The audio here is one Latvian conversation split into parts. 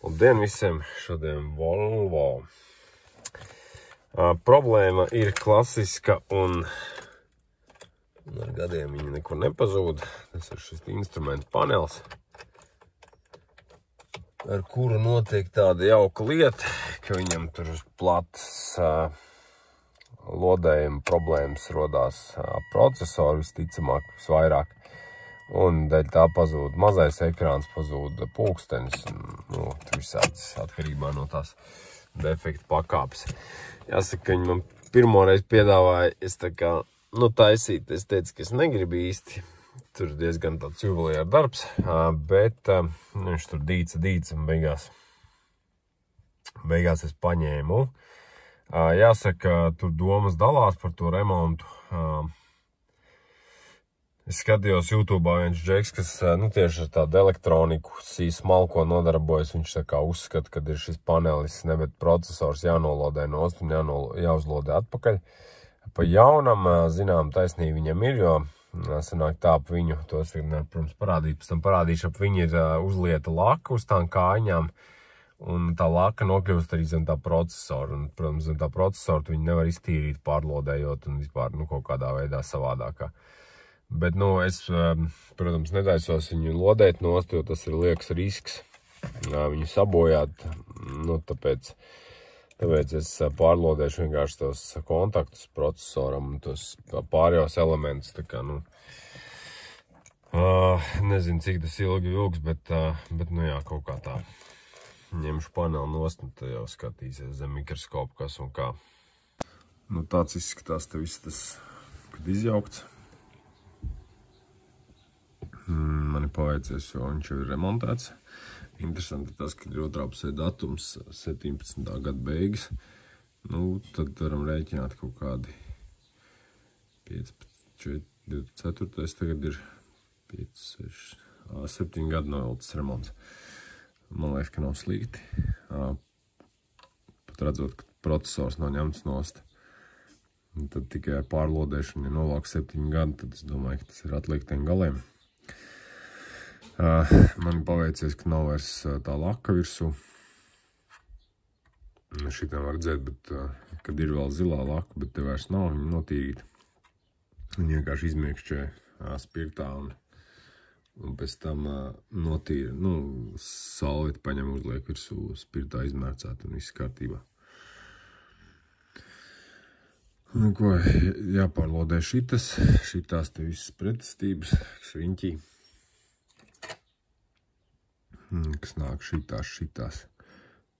Labdien visiem! Šodien Volvo. Problēma ir klasiska un ar gadiem viņa nekur nepazūd. Tas ir šis instrumentu panelis, ar kuru notiek tāda jauka lieta, ka viņam tur platas lodējuma problēmas rodās procesoru visticamāk visvairāk. Un dēļ tā pazūd mazais ekrāns, pazūd pulkstenis, tur visāds atkarībā no tās defekta pakāpes. Jāsaka, ka viņi man pirmoreiz piedāvāja, es tā kā, taisīt, es teicu, ka es negribu īsti. Tur diezgan tāds juvelieru darbs, bet viņš tur dīca un beigās es paņēmu. Jāsaka, tur domas dalās par to remontu. Es skatījos YouTube'ā viens džeks, kas tieši ar tādu elektroniku smalko nodarbojas. Viņš tā kā uzskata, ka ir šis panelis, bet procesors jānolodē nost un jāuzlodē atpakaļ. Pa jaunam, zinām, taisnība viņam ir, jo sanāk tā ap viņu, tos ir, protams, parādīt, pēc tam parādīšu, ap viņu ir uzlieta laka uz tām kājiņām, un tā laka nokļūst arī zem tā procesora. Un, protams, zem tā procesora tu viņu nevar iztīrīt pārlodējot un vispār kaut kādā veidā savādākā. Bet, es, protams, netaisos viņu lodēt nost, jo tas ir liekas risks viņu sabojāt. Tāpēc es pārlodēšu vienkārši tos kontaktus procesoram un tos pārējos elementus. Tā kā, nezinu, cik tas ilgi vilks, bet jā, kaut kā tā. Ņemšu paneli nost, un tad jau skatīsies zem mikroskopu, kas un kā. Tāds izskatās te viss tas, kad izjaukts. Man ir paveicies, jo viņš jau ir remontēts. Interesanti tas, ka ir otrā pusē datums 17. gada beigas. Tad varam rēķināt kaut kādi 4. Tagad ir 5, 6, 7 gadu novilcis remonts. Man liekas, ka nav slikti. Pat redzot, ka procesors nav ņemts nost. Tad tikai ar pārlodēšanu, ja novāk 7 gadu, tad es domāju, ka tas ir atliktiem galiem. Man ir paveicies, ka nav vairs tā laka virsū. Šitā var redzēt, bet kad ir vēl zilā laka, bet te vairs nav, viņa notīrīta. Viņa vienkārši izmiekšķē spirtā un pēc tam notīra, salveti paņem uzliek virsū spirtā izmērcēt un viss kārtībā. Ko, jāpārlodē šitās te visas pretestības, kas riņķī. Kas nāk šitās.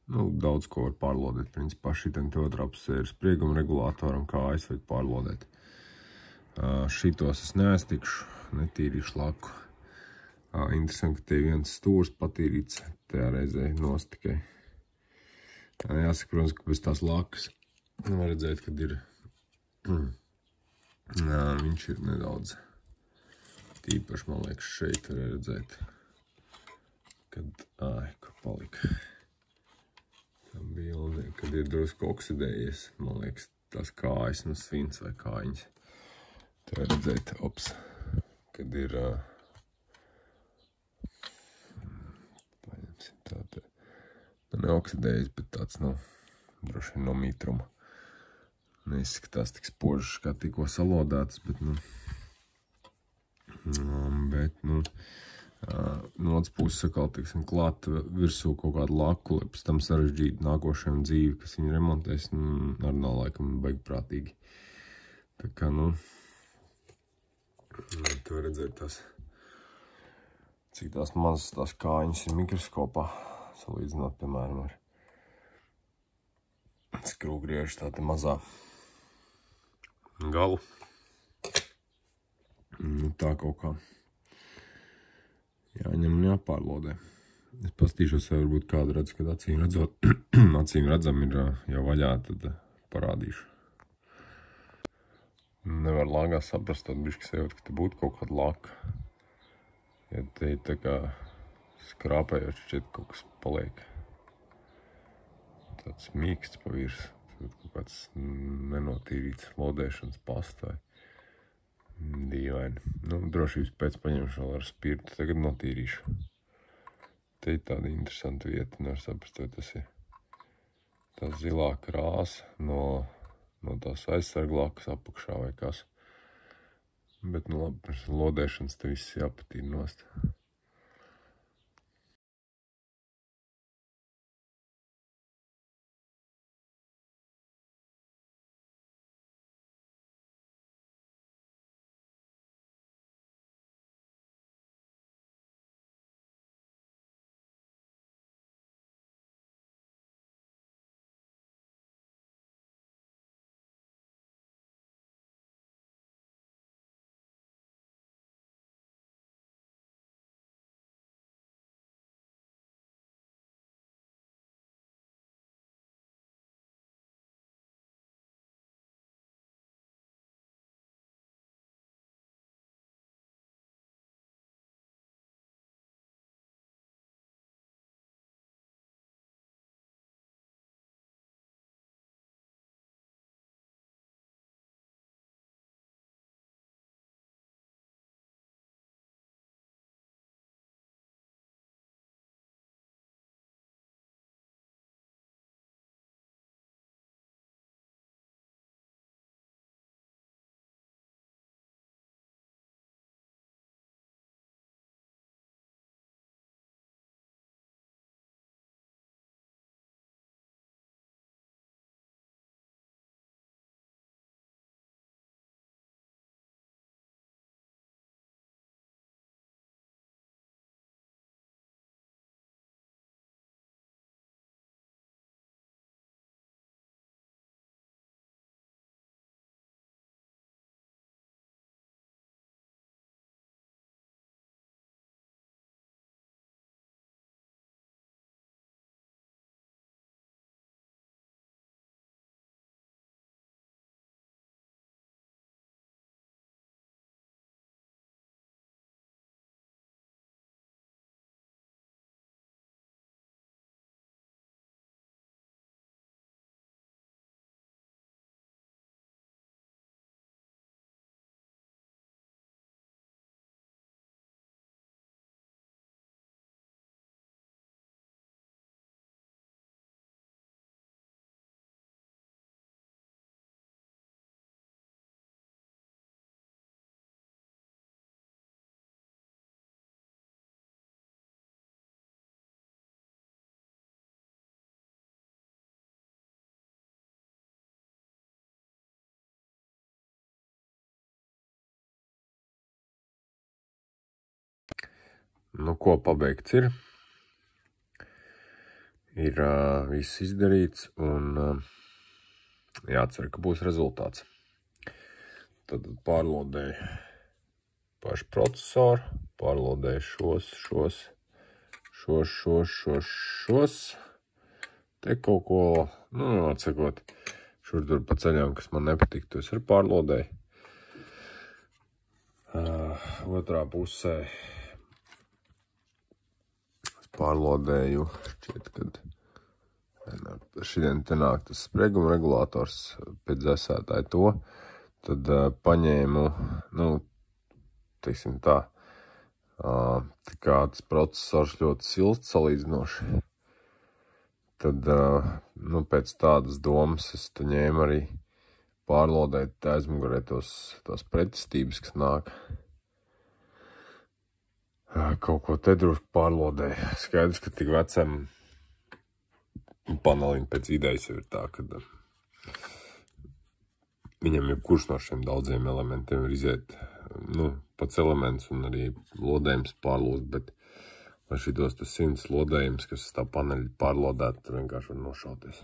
Daudz ko var pārlodēt. Principā šitam te otrā pusē ir sprieguma regulātoram, kā vajag pārlodēt. Šitos es neaiztikšu, netīrīšu laku. Interesanti, ka te viens stūrs patīrīts tajā reizē nost tikai. Jāsaka, protams, ka bez tās lakas var redzēt, kad ir viņš ir nedaudz tīpaši, man liekas, šeit var redzēt. Kur palika. Tam bilde, kad ir drusku oksidējies, man liekas, tās kājas no svins vai kājiņas. Te var redzēt, kad ir, paņemsim tā, neoksidējies, bet tāds, droši vien no mitruma. Neizskatās tik spožs, kā tikko salodētas, bet, no otras puses sakal, klāt virsū kaut kādu laku, lai pēc tam sarežģīt nākošajam dzīvi, kas viņu remontēs, ar nav laikam baigi prātīgi. Tā kā, tu var redzēt tās, cik tās mazas tās kājiņas ir mikroskopā, salīdzinot, piemēram, ar skrūgriežu tāda mazā galu. Tā kaut kā. Jāņem un jāpārlodē. Es pastīšos, vai varbūt kādu redzu, kad acīm redzam ir jau vaļā, tad parādīšu. Nevar lāgā saprast, tad bišķi sajūt, ka te būtu kaut kāda laka. Ja te ir tā kā skrāpējot, šķiet kaut kas paliek. Tāds mīksts pa virsmu. Kaut kāds nenotīrīts lodēšanas pastāj. Dīvaini. Drošības pēc paņemšu vēl ar spirtu, tagad notīrīšu. Te ir tāda interesanta vieta, nevar saprast, vai tas ir tā zilā krāsa no tās aizsarglākas apakšā vai kas. Bet, nu labi, pirms lodēšanas te viss jāpatīr nost. Nu, ko pabeigts ir? Ir viss izdarīts un jācer, ka būs rezultāts. Tad pārlodēju pašu procesoru, pārlodēju šos. Te kaut ko, nu, atsakot, šur tur pa ceļām, kas man nepatīk, to es arī pārlodēju. Otrā pusē pārlodēju, šķiet, kad šodien te nāk tas spreguma regulators pēc dzēsētāja to, tad paņēmu, nu, teiksim tā kā tas procesors ļoti silts salīdzinoši, tad, nu, pēc tādas domas es te ņēmu arī pārlodēt aizmugurē tās pretestības, kas nāk. Kaut ko te drusku pārlodēju. Skaidrs, ka tik vecam panelim pēc idejas jau ir tā, ka viņam jebkurš no šiem daudziem elementiem ir iziet, nu, pats elements un arī lodējums pārlūst, bet lai šitos tas 100 lodējums, kas tā paneļa pārlodēt, tur vienkārši var nošauties.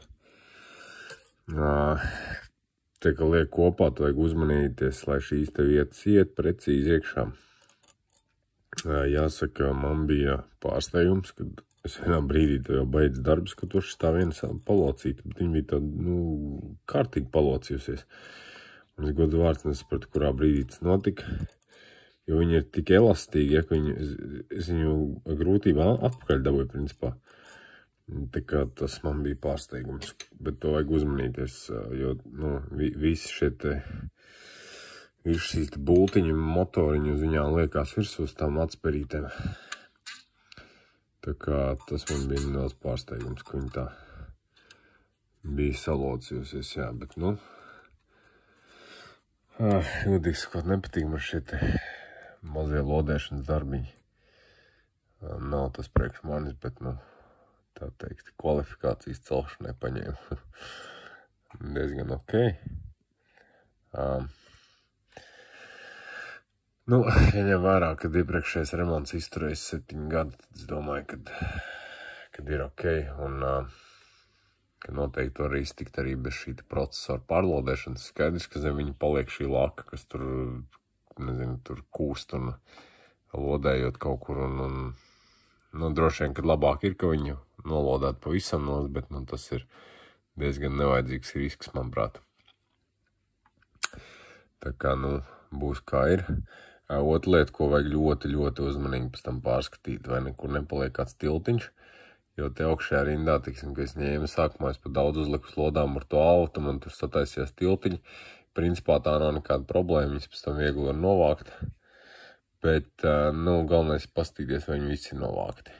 Te, ka liek kopā, tu vajag uzmanīties, lai šīs te vietas iet precīzi iekšā. Jāsaka, man bija pārsteigums, kad es vienā brīdī tev jau beidz darbs, ka tur šitā viena palocīta, bet viņa bija tāda, nu, kārtīgi palocījusies. Un es godu vārds nesapratu, kurā brīdī tas notika, jo viņi ir tik elastīgi, ja, ka es viņu grūtībā atpakaļ dabūju, principā. Tā kā tas man bija pārsteigums, bet to vajag uzmanīties, jo, nu, visi šie te šīs bultiņu motoriņu uz viņām liekās virsū uz tām atsperītēm. Tā kā tas man bija liels pārsteigums, ka viņi tā bija salocījusies, jā, bet, nu, jūtīgi sakot, nepatīk man šie te mazie lodēšanas darbiņi. Nav tas priekš manis, bet, nu, tā teikt, kvalifikācijas celšanai paņēmu. Diezgan ok. Nu, ja ņem vērā, kad iepriekšējais remonts izturējis 7 gadi, tad es domāju, kad ir ok, un ka noteikti var iztikt arī bez šī procesora pārlodēšanas. Skaidrs, ka zem viņa paliek šī laka, kas tur, nezinu, tur kūst un lodējot kaut kur, un nu, droši vien, kad labāk ir, ka viņu nolodāt pavisam nos, bet, nu, tas ir diezgan nevajadzīgs risks, manuprāt. Tā kā, nu, būs kā ir. Otra lieta, ko vajag ļoti uzmanīgi pēc tam pārskatīt, vai nekur nepaliek kāds tiltiņš, jo te augšējā rindā, tiksim, ka es ņēmu sākumā, es pa daudz uzliku slodām ar to altu, man tur sataisies tiltiņi. Principā tā nav nekāda problēma, viņas pēc tam viegli var novākt, bet, nu, galvenais ir paskatīties, vai viņi visi ir novākti,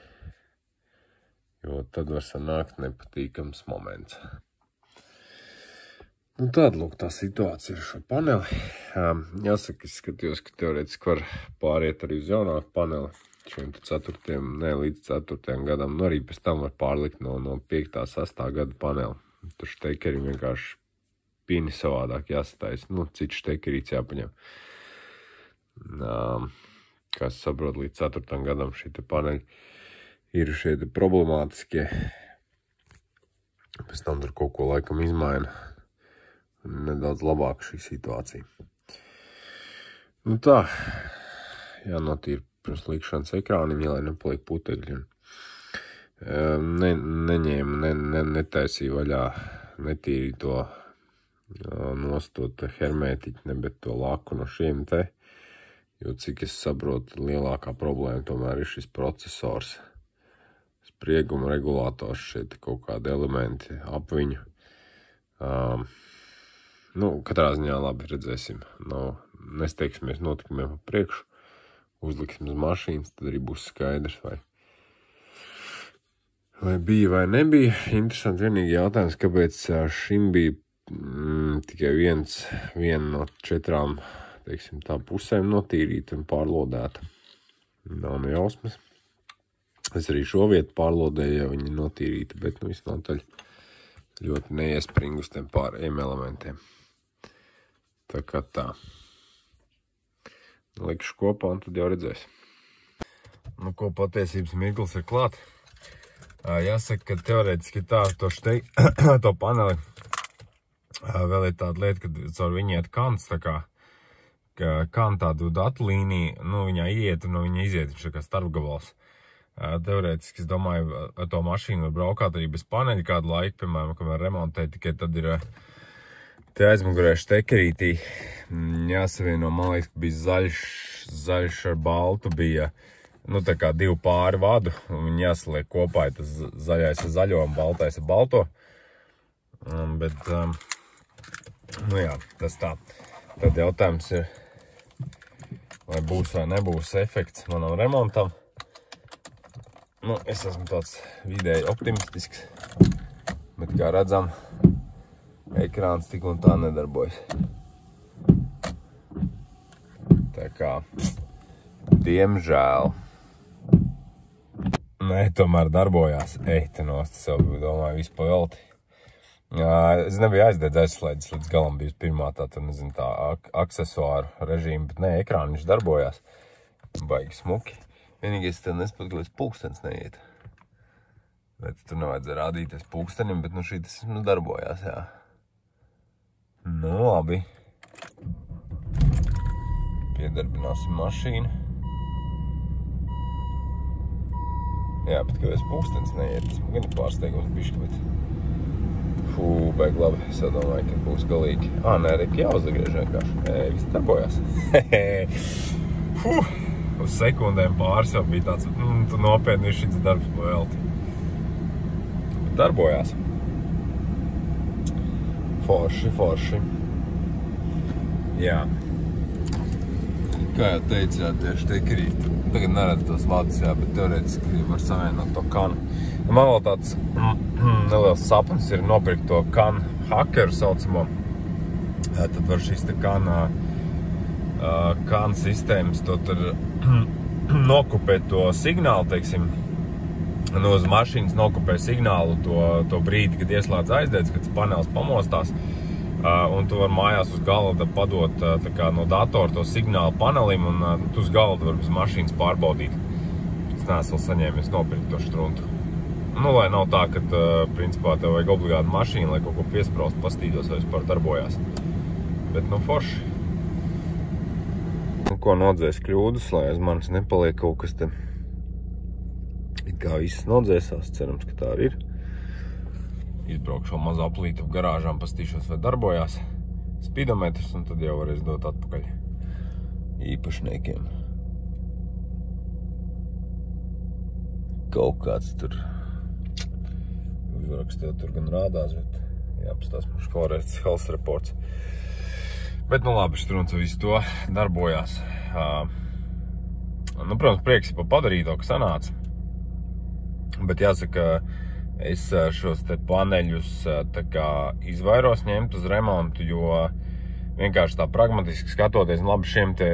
jo tad var sanākt nepatīkams moments. Nu, tāda, lūk, tā situācija ar šo paneli. Jāsaka, es skatījos, ka teorētiski var pāriet arī uz jaunāku paneli. Šiem līdz 4. gadam, nu arī pēc tam var pārlikt no 5. 6. gada paneli. Tur šteikerim vienkārši pieni savādāk jāsatais. Nu, cits šteikerīts jāpaņem. Kā es saprotu, līdz 4. gadam šī te paneļi ir šie te problemātiskie. Pēc tam tur kaut ko laikam izmaina. Nedaudz labāk šī situācija. Nu tā, jānotīra pirms likšanas ekrāniņa, lai nepaliek putekļi. Netaisīja vaļā, netīrīja to nostot hermētiķi, ne, bet to laku no šiem te, jo cik es saprotu, lielākā problēma tomēr ir šis procesors, sprieguma regulators, šeit kaut kādi elementi ap viņu. Nu, katrā ziņā labi redzēsim. Nesteigsimies notikumiem pa priekšu, uzliksim uz mašīnas, tad arī būs skaidrs, vai bija vai nebija. Interesanti vienīgi jautājums, kāpēc šim bija tikai viena no 4, teiksim, tā pusēm notīrīta un pārlodēta. Nav nejausmas. Es arī šo vietu pārlodēju, ja viņi notīrīta, bet nu visnotaļ ļoti neiespringu uz tiem pārējiem elementiem. Tā kā tā. Likšu kopā un tad jau redzēs. Nu, ko patiesības mirklis ir klāt. Jāsaka, ka teorētiski tā to paneli vēl ir tāda lieta, kad caur viņu iet kants, tā kā kantā datu līnija, nu, viņā iet un no viņa iziet, viņš tā kā starpgabals. Teorētiski, es domāju, ar to mašīnu var braukāt arī bez paneļa kādu laiku, piemēram, kamēr remontē, tikai tad ir te aizmugurē štekerītī jāsavieno, man liekas, ka bija zaļš ar baltu, bija, nu, tā kā 2 pāri vadu, un viņi jāsaliek kopā, tas zaļais ar zaļo un baltais ar balto. Bet, nu jā, tas tā. Tad jautājums ir, vai būs vai nebūs efekts manam remontam. Nu, es esmu tāds vidēji optimistisks, bet kā redzam, ekrāns tik un tā nedarbojas. Tā kā, diemžēl, nē, tomēr darbojās. Te nost, es jau domāju, visu pavelti. Es nebiju aizslēdzis līdz galam, biju pirmā tā aksesuāru režīmu, bet nē, ekrāniņš darbojās. Baigi smuki. Vienīgais tev nespēc, ka līdz pulkstens neiet. Bet tur nevajadzēja rādīties pulkstenim, bet nu šī tas darbojās, jā. Nu, labi. Piedarbināsim mašīnu. Jā, bet kāpēc pulkstens neiet, tas gan ir pārsteigums bišķi, bet... Fū, baigi labi, es domāju, ka būs galīgi. Nē, reki jāuzgriež vienkārši. Viss darbojās. Fū, uz sekundēm pāris jau bija tāds, tu nopietni ir šis darbs pavelti. Darbojās. Forši. Jā. Kā jau teicāt, tie štekerīti tagad neredzu tos vadus, jā, bet teorētiski var savienot to kanu. Man vēl tāds neliels sapnis ir nopirkt to kan hakeru saucamo. Tad var šīs te kan sistēmas to tur nokupēt to signālu, teiksim, uz mašīnas nokupē signālu to brīdi, kad ieslēdz aizdedz, kad panelis pamostās, un tu var mājās uz galda padot tā kā no datora to signālu panelim, un tu uz galda var bez mašīnas pārbaudīt. Pēc neesmu vēl saņēmies nopirkt to štruntu. Nu, lai nav tā, ka, principā, tev vajag obligāti mašīnu, lai kaut ko piespraust, pastīdos, vai vispār darbojās. Bet, nu, forši. Nu, ko nodzēs kļūdas, lai aiz manis nepaliek kaut kas te. It kā visas nodzēsās, cerams, ka tā arī ir. Izbraukšu vēl mazu aplīti ap garāžām, pastīšos, vai darbojās spidometrs, un tad jau varēs dot atpakaļ īpašniekiem. Kaut kāds tur uzraksts jau tur gan rādās, bet jāpastās mums vēlreiz health reports. Bet, nu labi, štruncu visu to darbojās. Nu, protams, prieks ir pa padarīto, ka sanāca. Bet jāsaka, es šos te paneļus tā kā izvairos ņemt uz remontu, jo vienkārši tā pragmatiski skatoties, labi, šiem te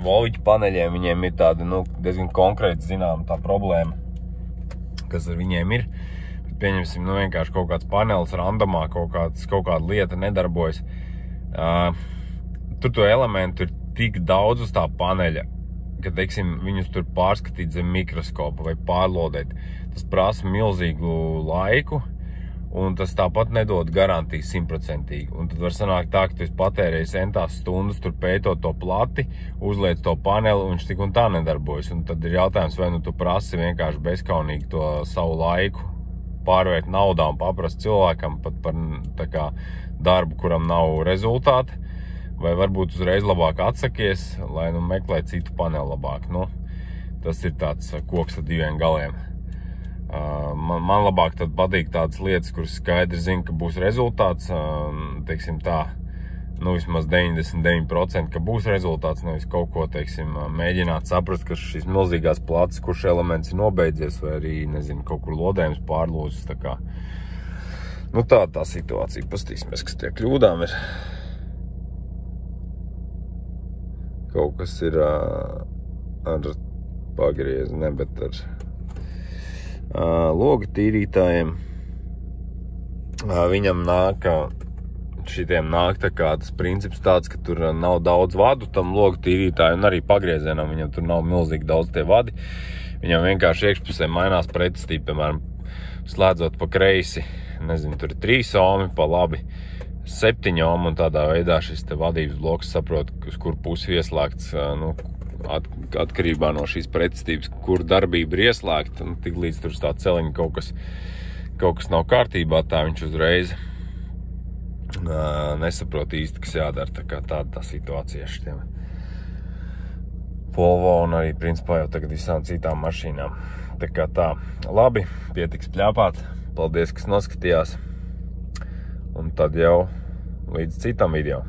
volviķu paneļiem, viņiem ir tāda, nu, diezgan konkrēti zinām tā problēma, kas ar viņiem ir. Bet pieņemsim, nu, vienkārši kaut kāds panelis randomā, kaut kāda lieta nedarbojas. Tur to elementu ir tik daudz uz tā paneļa, ka, teiksim, viņus tur pārskatīt zem mikroskopa vai pārlodēt. Tas prasa milzīgu laiku, un tas tāpat nedod garantiju 100%. Un tad var sanākt tā, ka tu esi patērējis entās stundas tur pētot to plati, uzliec to paneli, un viņš tik un tā nedarbojas. Un tad ir jautājums, vai nu tu prasi vienkārši bezkaunīgi to savu laiku pārvērt naudā un paprast cilvēkam pat par tā kā darbu, kuram nav rezultāti, vai varbūt uzreiz labāk atsakies, lai nu meklē citu paneli labāk. Nu, tas ir tāds koks ar diviem galiem. Man labāk tad patīk tādas lietas, kuras skaidri zina, ka būs rezultāts, teiksim tā, nu vismaz 99%, ka būs rezultāts, nevis kaut ko, teiksim, mēģināt saprast, ka šīs milzīgās plātas, kurš elements ir nobeidzies, vai arī, nezinu, kaut kur lodējums pārlūzis, tā kā. Nu tā situācija, pastīsimies, kas tie kļūdām ir. Kaut kas ir ar pagriezi, ne, bet ar loga tīrītājiem. Viņam šitiem nāk tā kā tas princips tāds, ka tur nav daudz vadu tam loga tīrītājiem, un arī pagriezienam viņam tur nav milzīgi daudz tie vadi. Viņam vienkārši iekšpusē mainās pretestība, piemēram, slēdzot pa kreisi, nezinu, tur ir 3 ohmi, pa labi 7 ohmi, un tādā veidā šis te vadības bloks saprot, uz kur pusi ieslēgts, nu, atkarībā no šīs pretestības, kur darbība ir ieslēgta, un tik līdz tur tā celiņa kaut kas nav kārtībā, tā viņš uzreiz nesaprot īsti, kas jādara. Tā kā tāda tā situācija šitiem Volvo un arī principā jau tagad visām citām mašīnām. Tā kā tā, labi, pietiks pļāpāt, paldies, kas noskatījās, un tad jau līdz citam video.